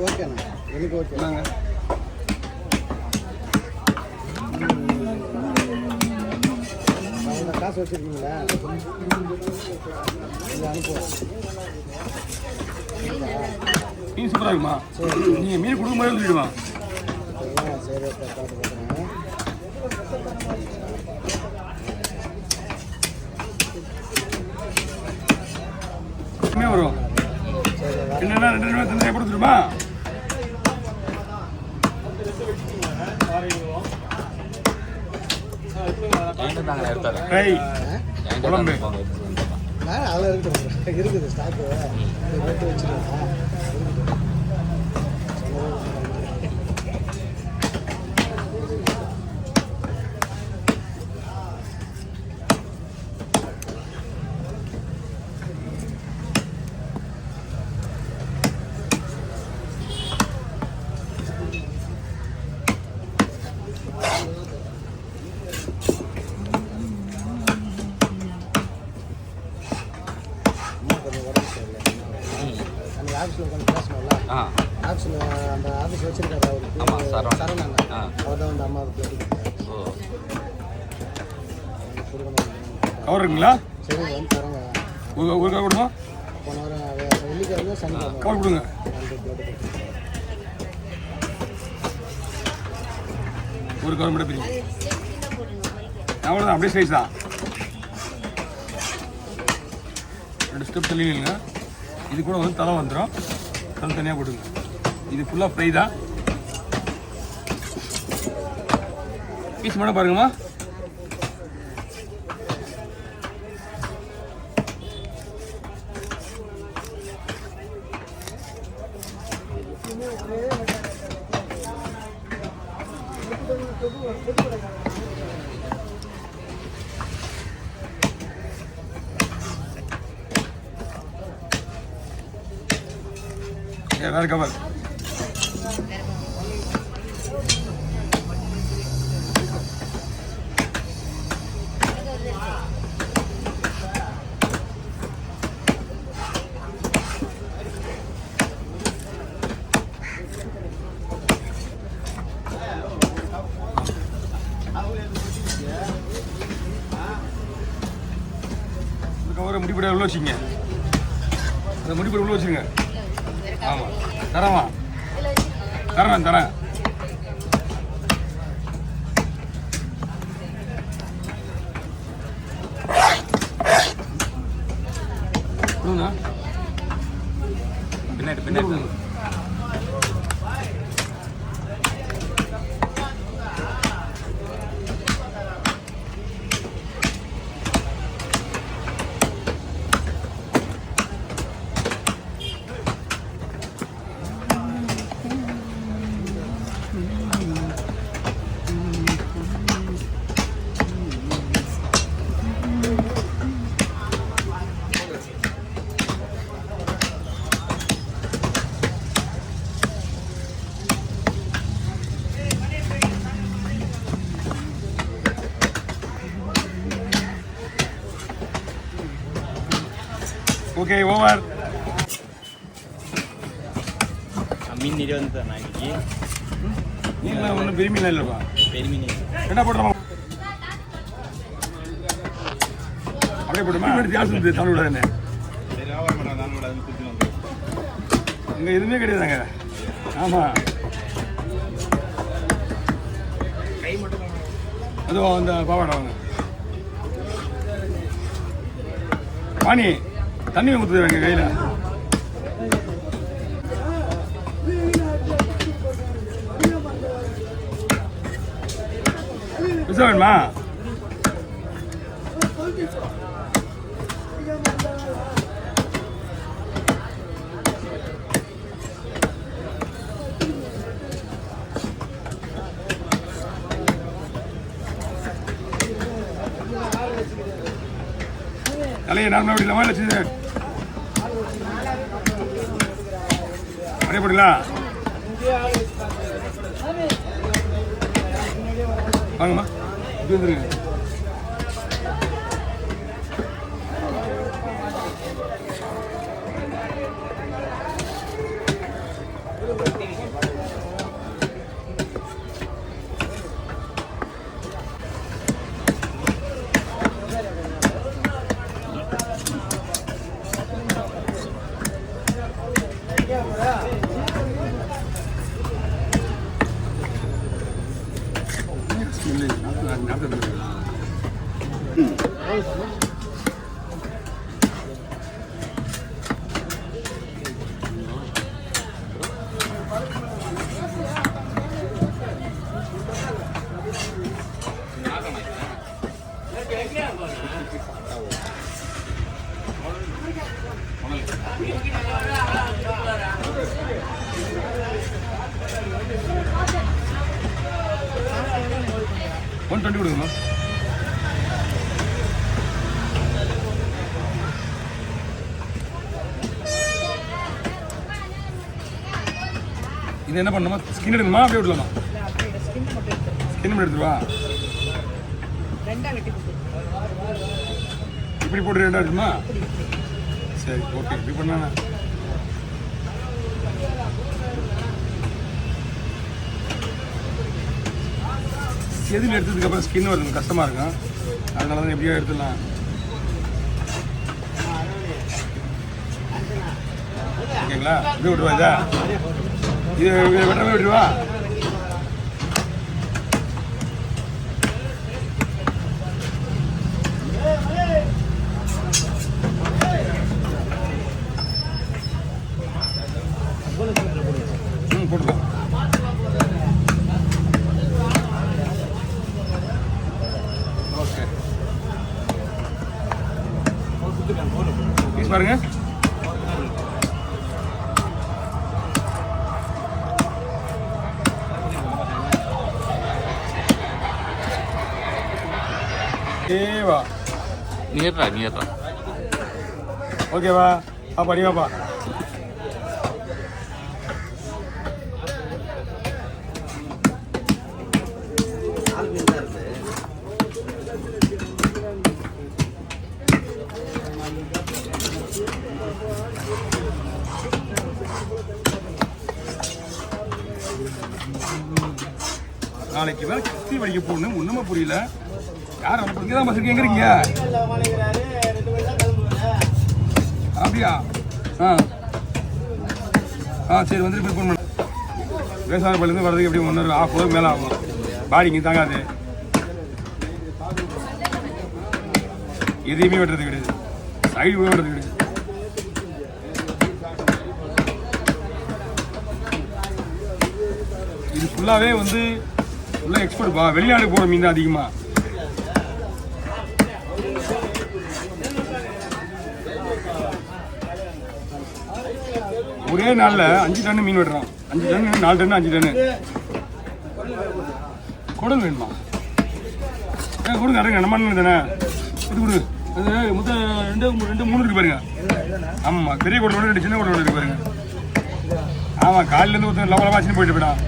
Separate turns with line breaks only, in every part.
ஓகேண்ணா எனக்கு ஓகே
நாங்கள்
காசு வச்சுருக்கீங்களா இது அனுப்புவோம்
மீன் சூப்பராக இருக்குமா நீங்கள் மீன் கொடுக்க மாதிரி சொல்லிடுமா
சரி ஓகே பார்த்து பார்க்குறேன்
வரும் என்னென்னா 2 ரூபா தந்தையாக கொடுத்துருமா ஃப்ரை குழம்பு
அதெல்லாம் இருக்குது ஸ்டாக்கு போட்டு வச்சுருக்கேன் ஆஃபீஸில் உட்காந்து பேசணும்ல ஆஃபீஸில் அந்த ஆஃபீஸ் வச்சுருக்காரு அவருக்கு சரண் அவர் தான் வந்து அம்மாவுக்கு
கவருங்களா
சரி வந்து தரங்க
ஒரு கவர் கொடுமா
போன வாரம் வெள்ளிக்கிழமை சனிக்கிழமை
கவர் கொடுங்க ஒரு கவர் மட்டும் பிரியும் அவ்வளோதான் அப்படியே சைஸ் தான் 2 ஸ்டெப் தள்ளிங்க இது கூட வந்து தலை வந்துடும் தலை தனியாக போட்டுங்க இது ஃபுல்லாக ஃப்ரை தான் பீஸ் மட்டும் பாருங்கம்மா வேறு கவர் கவரை முடிப்பட உள்ள வச்சுங்க அதை முடிப்பட உள்ள வச்சுங்க ஆமாம் தரமா தரேன் பின்னாடி ஓகே ஓவர்
மீன் நிறைய வந்து சார் நான் இன்னைக்கு
மீன்லாம் ஒன்றும் பெரிய மீன் இல்லைப்பா
பெரிய மீன்
என்ன போடுறோம் அப்படியே போட்டுமா ஜாஸ்தி இருந்து தலை விடாதுன்னு
சரி வியாபாரம் பண்ண நான் விடாது கொடுத்துருவோம்
இங்கே எதுவுமே கிடையாதுங்க ஆமாம்
கை மட்டும்
அதுவும் அந்த பாவாடை வாங்க பாணி தண்ணி ஊற்றுவாங்க கையில் பிசா வேணுமா தலையை நார்மலாக விடலாமா இல்லை சரி அப்படியே போடலாம் வாங்கம்மா இது வந்துருங்க $120 கொடுங்கம்மா. இது என்ன பண்ணணுமா? ஸ்கின் எடுக்கணுமா அப்படியே விடலாமா? ஸ்கின் மட்டும் எடுத்துருவா. இப்படி போட்டு ரெண்டா இருக்குமா? சரி ஓகே, இப்படி பண்ணா செதில் எடுத்ததுக்கு அப்புறம் ஸ்கின் வருது, கஷ்டமா இருக்கும். அதனால தான் எப்படியோ எடுத்துடலாம். ஓகேங்களா? இப்படி விட்டுருவா. இதா இது வெட்டவே விட்டுருவா. போட்டுக்கலாம். ஓகே பாருங்க. ஏவா
நீர்றா
ஓகேவா? பாப்பா நீ வாப்பா. நாளைக்கு வேற கத்தி வடிக்க போகணும். ஒண்ணுமே புரியல. யார் இங்கே தான் பஸ் எங்க இருக்கீங்க? அப்படியா? சரி வந்துட்டு போய் ஃபோன் பண்ண. விவசாயப்பள்ளிருந்து வர்றதுக்கு எப்படி 1 hour 1/2 hour மேலே ஆகும். பாடி இங்கே தாங்காது. எதையுமே வெட்டுறது கிடையாது. சைடு கூட வெட்டுறது கிடையாது. இது ஃபுல்லாகவே வந்து ஃபுல்லாக எக்ஸ்போர்ட். வெளிநாடு போகிற மீன் தான் அதிகமாக. ஒரே நாளில் 5 டன் மீன் வெட்டுறோம். 5 டன் 4 டன் 5 டன். குடல் வேணுமா? கொடுங்க அடங்க. நம்ம தானே இது கொடுங்க. அது மொத்தம் 2 3 இருக்கு பாருங்க. ஆமாம், பெரிய குடலோட 2 சின்ன குடலோட இருக்கு பாருங்க. ஆமாம், காலையிலேருந்து ஒருத்தர் லவலமாக வச்சுன்னு போயிட்டான்.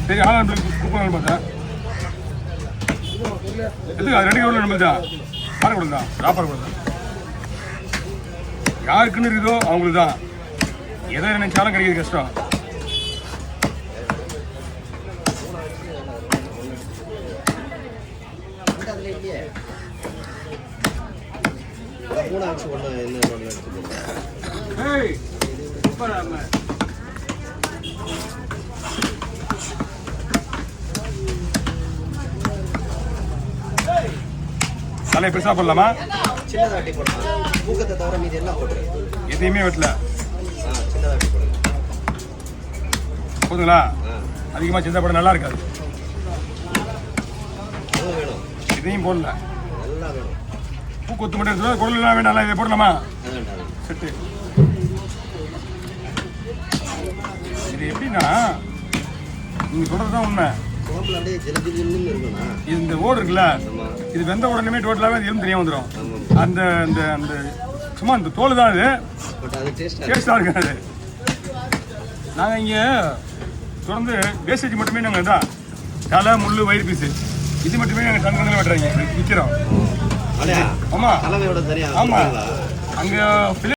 சரி ஆளாம் கூப்பிடலாம் பார்த்தேன். எதுக்கு அது 2 குடல் நம்மளுக்கு தான். பாறை குடல் தான், ராப்பாறை குடல் தான். யாருக்குன்னு இருக்குதோ அவங்களுக்கு தான். எதை நினைச்சாலும் கிடைக்கிறது கஷ்டம். தலை பெருசா போடலாமா?
சின்னதாட்டி போடலாம். ஊக்கத்தை தவிர மீதி எல்லாம் போட்டுரு.
எதையுமே வெட்டல.
சின்னதாட்டி போடுங்க.
போதுங்களா? அதிகமாக சின்ன படம் நல்லா இருக்காது.
வேணும்.
இதையும் போடல.
எல்லாம் வேணும்.
பூ கொத்து மட்டும் எடுத்து குடலாம் வேண்டாம். இதை போடலாமா? செட்டு. இது எப்படின்னா நீங்கள் சொல்கிறது தான் உண்மை. இது இந்த ஓடு இருக்குல்ல, இது வெந்த உடனே டோட்டலாகவே அது எதுவும் தெரிய வந்துடும். அந்த அந்த அந்த சும்மா இந்த தோல் தான் அது. டேஸ்டாக இருக்காது. நாங்கள் இங்கே தொடர்ந்து வேஸ்டேஜ் மட்டுமே நாங்கள் தான் தலை முள் வயிறு பீஸு இது மட்டுமே நாங்கள் தங்கத்தில் வெட்டுறீங்க விற்கிறோம். ஆமாம் ஆமாம். அங்கே